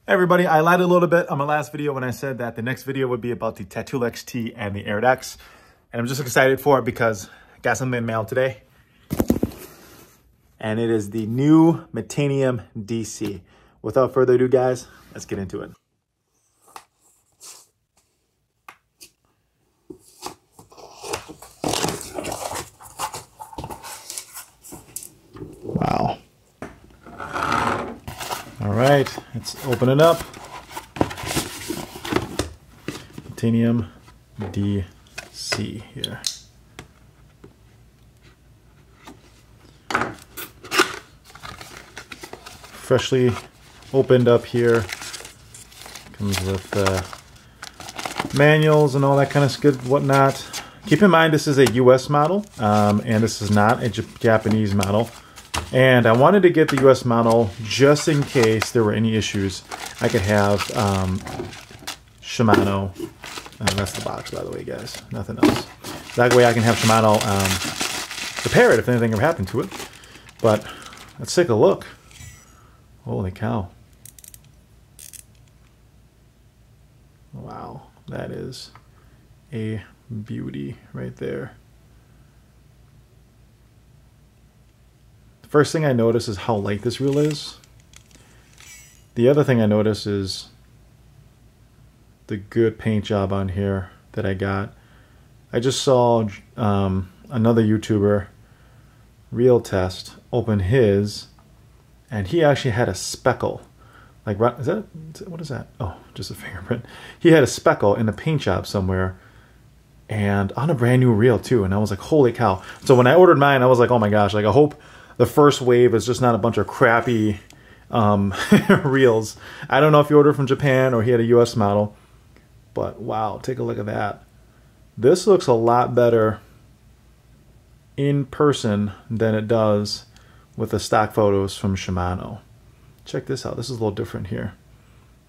Hey everybody, I lied a little bit on my last video when I said that the next video would be about the Tattoo XT and the Air X. And I'm just excited for it because I got something in the mail today. And it is the new Metanium DC. Without further ado, guys, let's get into it. Wow. All right, let's open it up. Metanium DC here. Freshly opened up here. Comes with manuals and all that kind of good whatnot. Keep in mind this is a US model, and this is not a Japanese model. And I wanted to get the US model just in case there were any issues. I could have Shimano, that's the box by the way guys, nothing else. That way I can have Shimano repair it if anything ever happened to it. But let's take a look. Holy cow. Wow, that is a beauty right there. First thing I notice is how light this reel is. The other thing I notice is the good paint job on here that I got. I just saw another YouTuber, Reel Test, open his, and he actually had a speckle. Like, what is that? Oh, just a fingerprint. He had a speckle in the paint job somewhere, and on a brand new reel too. And I was like, holy cow. So when I ordered mine, I was like, oh my gosh, like I hope the first wave is just not a bunch of crappy reels. I don't know if you ordered from Japan or he had a US model, but wow, take a look at that. This looks a lot better in person than it does with the stock photos from Shimano. Check this out. This is a little different here.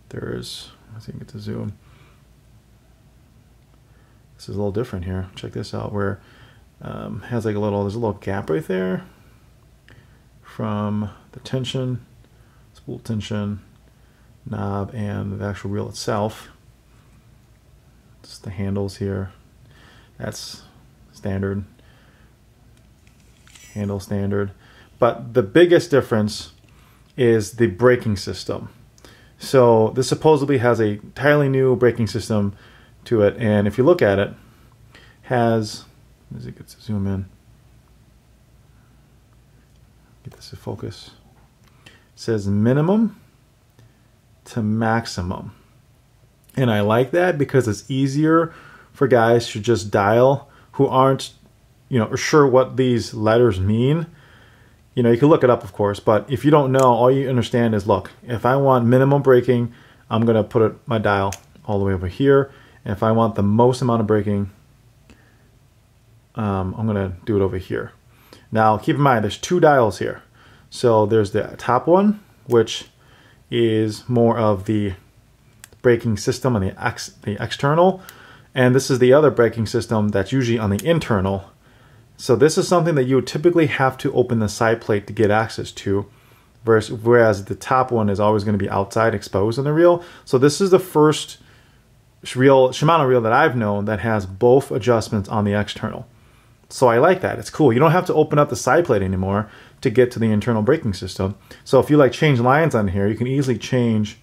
There's, let's see if I can get to zoom. This is a little different here. Check this out, where has like there's a little gap right there from the tension, spool tension, knob, and the actual reel itself. Just the handles here. That's standard. Handle standard. But the biggest difference is the braking system. So this supposedly has a entirely new braking system to it, and if you look at it, has, as it gets to zoom in, get this to focus. It says minimum to maximum. And I like that because it's easier for guys to just dial who aren't, sure what these letters mean. You can look it up, of course, but if you don't know, all you understand is, look, if I want minimum braking, I'm going to put my dial all the way over here. And if I want the most amount of braking, I'm going to do it over here. Now, keep in mind, there's two dials here. So there's the top one, which is more of the braking system on the external. And this is the other braking system that's usually on the internal. So this is something that you would typically have to open the side plate to get access to, whereas the top one is always going to be outside exposed on the reel. So this is the first Shimano reel that I've known that has both adjustments on the external. So I like that. It's cool. You don't have to open up the side plate anymore to get to the internal braking system. So if you change lines on here, you can easily change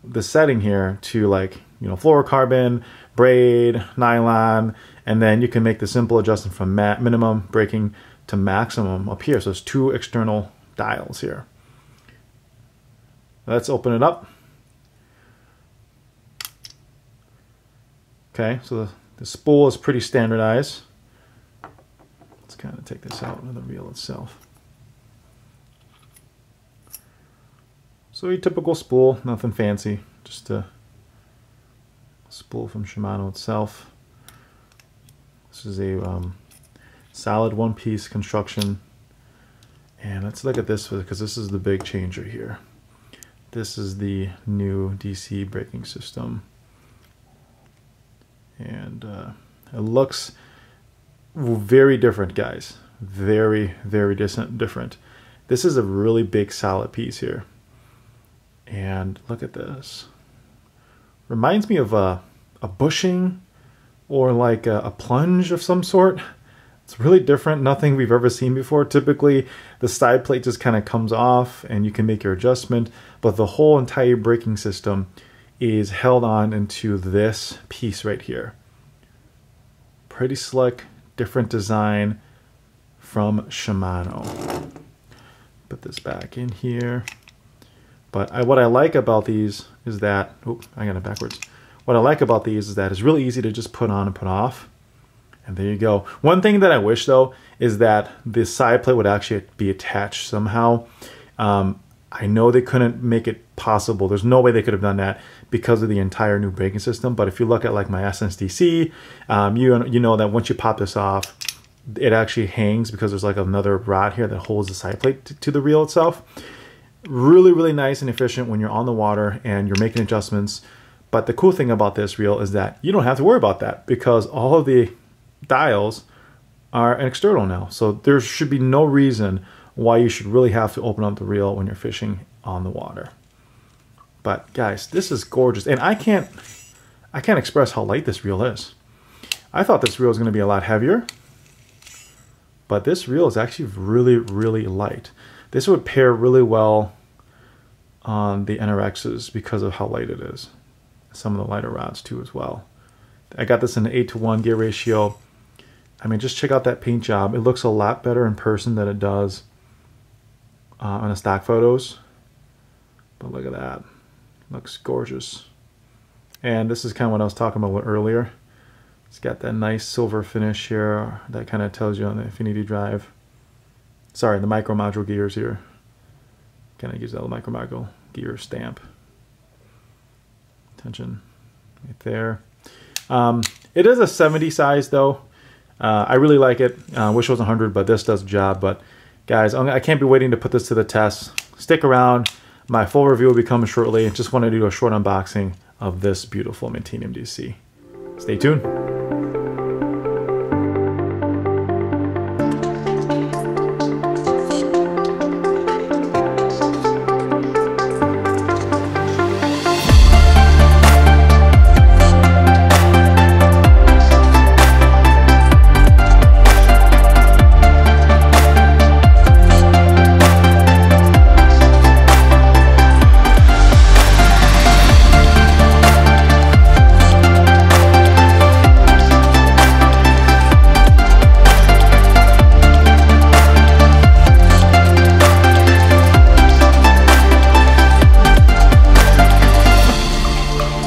the setting here to fluorocarbon, braid, nylon, and then you can make the simple adjustment from minimum braking to maximum up here. So there's two external dials here. Let's open it up. Okay, so the spool is pretty standardized. Let's kind of take this out of the reel itself. So a typical spool, nothing fancy, just a spool from Shimano itself. This is a solid one-piece construction. And let's look at this because this is the big changer here. This is the new DC braking system. And it looks very different, guys. Very, very different. This is a really big solid piece here. And look at this. Reminds me of a bushing or like a plunge of some sort. It's really different, nothing we've ever seen before. Typically, the side plate just kind of comes off and you can make your adjustment, but the whole entire braking system is held on into this piece right here. Pretty slick, different design from Shimano. Put this back in here. But what I like about these is that, oh, I got it backwards. What I like about these is that it's really easy to just put on and put off. And there you go. One thing that I wish though is that the side plate would actually be attached somehow. I know they couldn't make it possible. There's no way they could have done that because of the entire new braking system. But if you look at like my SNDC, you know that once you pop this off, it actually hangs because there's like another rod here that holds the side plate to the reel itself. Really, really nice and efficient when you're on the water and you're making adjustments. But the cool thing about this reel is that you don't have to worry about that because all of the dials are external now. So there should be no reason why you should really have to open up the reel when you're fishing on the water. But guys, this is gorgeous. And I can't express how light this reel is. I thought this reel was going to be a lot heavier, but this reel is actually really, really light. This would pair really well on the NRXs because of how light it is. Some of the lighter rods too as well. I got this in an 8:1 gear ratio. I mean, just check out that paint job. It looks a lot better in person than it does on the stock photos. But look at that. Looks gorgeous. And this is kind of what I was talking about earlier. It's got that nice silver finish here that kind of tells you on the Infinity drive. Sorry, the micro module gears here. Kind of gives that micro module gear stamp. Tension right there. It is a 70 size though. I really like it. Wish it was 100, but this does the job. But guys, I can't be waiting to put this to the test. Stick around. My full review will be coming shortly. Just wanted to do a short unboxing of this beautiful Metanium DC. Stay tuned.